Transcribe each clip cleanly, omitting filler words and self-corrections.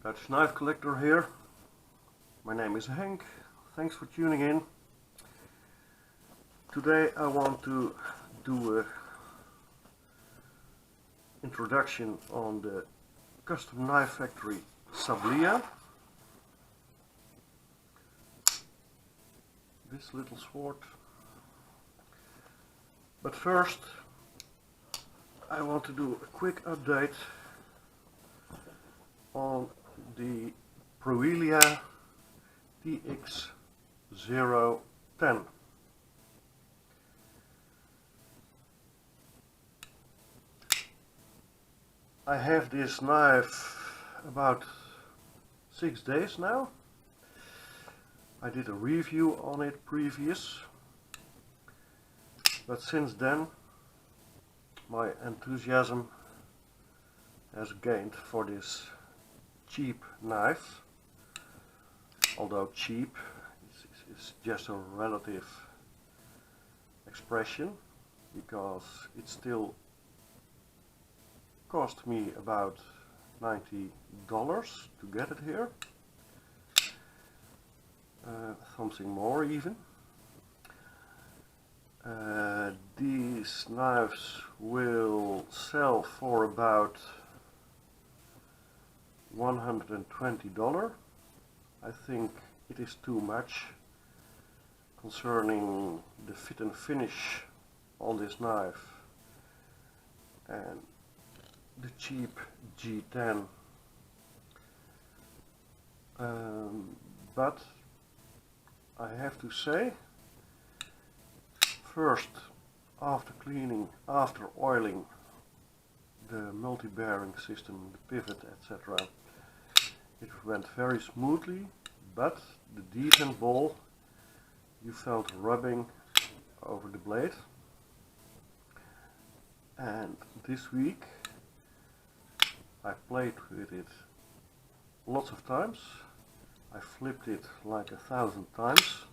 Dutch knife collector here. My name is Henk. Thanks for tuning in. Today I want to do a introduction on the custom knife factory Sablya. This little sword. But first I want to do a quick update on the Proelia TX010. I have this knife about 6 days now. I did a review on it previous, but since then my enthusiasm has gained for this cheap knife. Although cheap is just a relative expression, because it still cost me about $90 to get it here, something more even. These knives will sell for about $120. I think it is too much concerning the fit and finish on this knife and the cheap G10. But I have to say, first, after cleaning, after oiling the multi-bearing system, the pivot, etc., it went very smoothly, but the D10 ball you felt rubbing over the blade. And this week I played with it lots of times. I flipped it like 1,000 times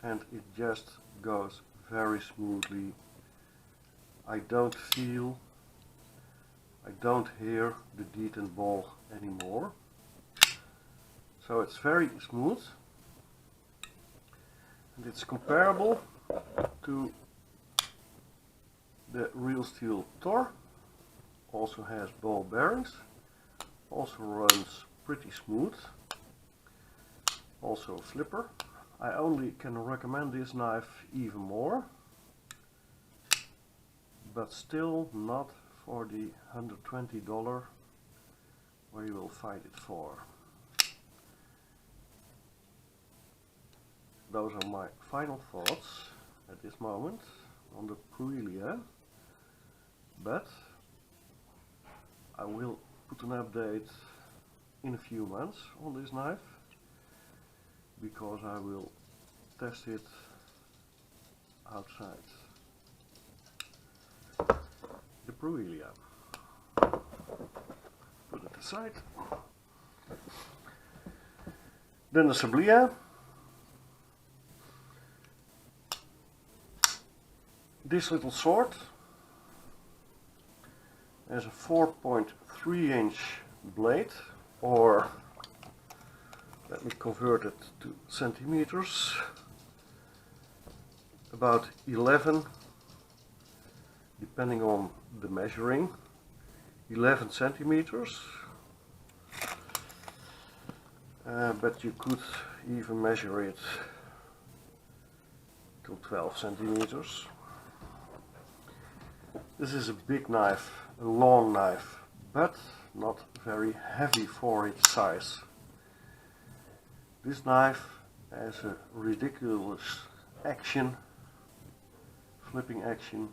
and it just goes very smoothly. I don't hear the D10 ball anymore. So it's very smooth, and it's comparable to the Real Steel Tor. Also has ball bearings, also runs pretty smooth, also a flipper. I only can recommend this knife even more, but still not for the $120 where you will find it for. Those are my final thoughts at this moment on the Proelia, but I will put an update in a few months on this knife, because I will test it outside the Proelia. Put it aside. Then the Sablya. This little sword has a 4.3-inch blade, or let me convert it to centimeters, about 11, depending on the measuring, 11 centimeters, but you could even measure it to 12 centimeters. This is a big knife, a long knife, but not very heavy for its size. This knife has a ridiculous action, flipping action,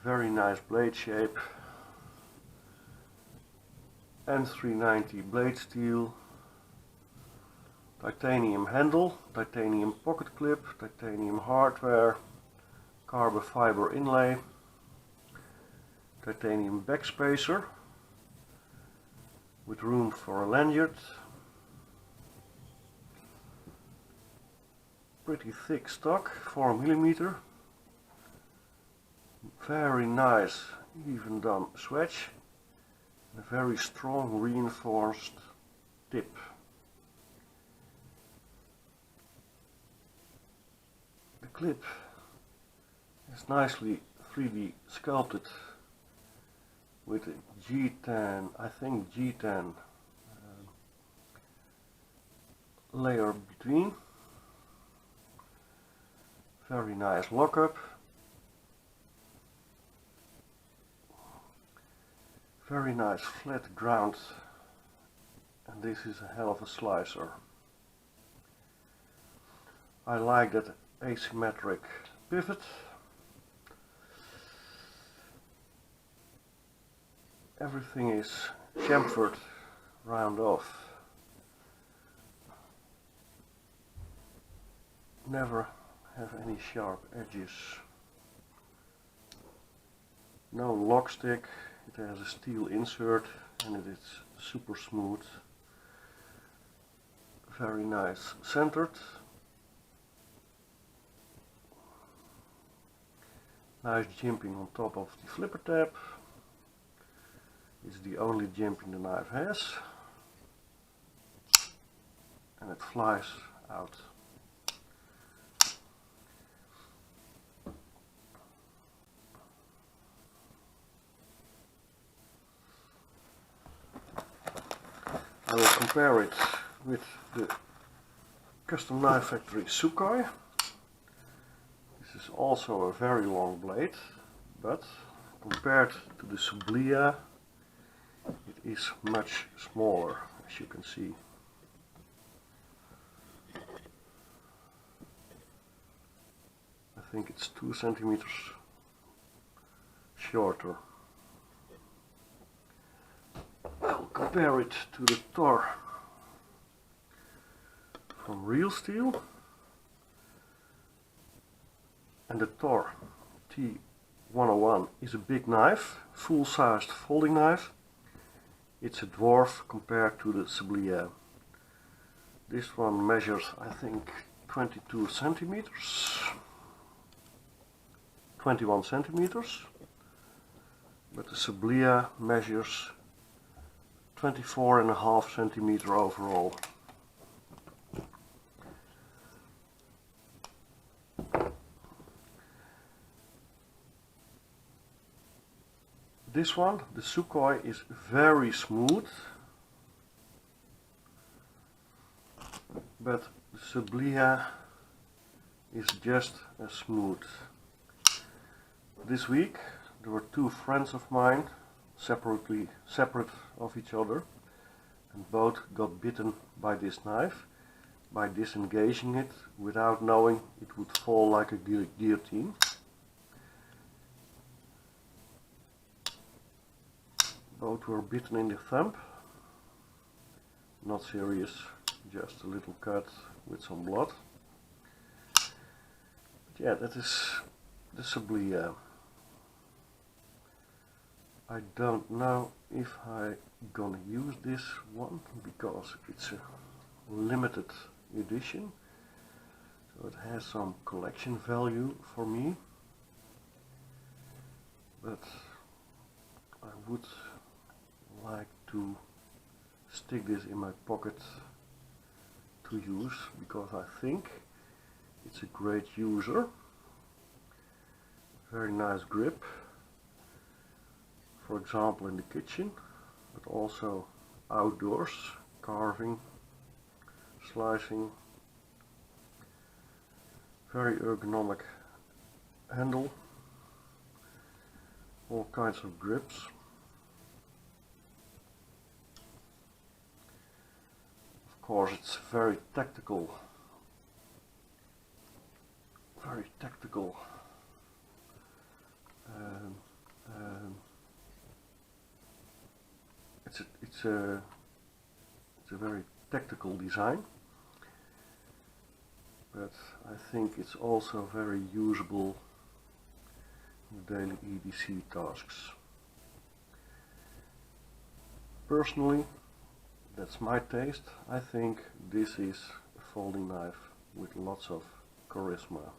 very nice blade shape, N390 blade steel, titanium handle, titanium pocket clip, titanium hardware, carbon fiber inlay, titanium backspacer with room for a lanyard, pretty thick stock, 4mm, very nice even done swatch, A very strong reinforced tip. The clip is nicely 3D sculpted with a G10, I think G10 layer between. Very nice lockup. Very nice flat ground, and this is a hell of a slicer. I like that asymmetric pivot. Everything is chamfered round off. Never have any sharp edges. No lock stick. It has a steel insert and it is super smooth. Very nice centered. Nice jimping on top of the flipper tab. It's the only jimping the knife has. And it flies out. I will compare it with the Custom Knife Factory Sukhoi. This is also a very long blade, but compared to the Sablya, it is much smaller, as you can see. I think it's 2 centimeters shorter. I'll compare it to the Tor from Real Steel, and the Tor TX010 is a big knife, full-sized folding knife. It's a dwarf compared to the Sablya. This one measures, I think, 22 centimeters, 21 centimeters, but the Sablya measures 24.5 centimeters overall. This one, the Sukhoi, is very smooth, but the Sablya is just as smooth. This week there were 2 friends of mine, separate of each other, and both got bitten by this knife by disengaging it without knowing it would fall like a guillotine. Both were bitten in the thumb. Not serious, just a little cut with some blood. But yeah, that is the Sablya. I don't know if I'm gonna use this one because it's a limited edition, so it has some collection value for me, but I would like to stick this in my pocket to use because I think it's a great user. Very nice grip, for example in the kitchen, but also outdoors, carving, slicing. Very ergonomic handle, all kinds of grips. Of course, it's very tactical. Very tactical. It's a very tactical design, but I think it's also very usable in daily EDC tasks. Personally, that's my taste. I think this is a folding knife with lots of charisma.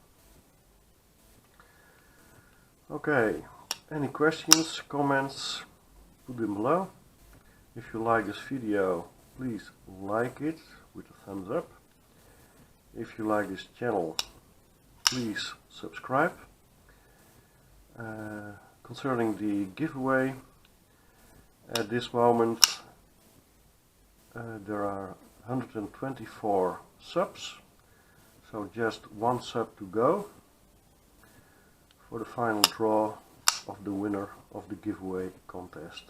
Okay, any questions, comments, put them below. If you like this video, please like it with a thumbs up. If you like this channel, please subscribe. Concerning the giveaway, at this moment there are 124 subs, so just one sub to go for the final draw of the winner of the giveaway contest.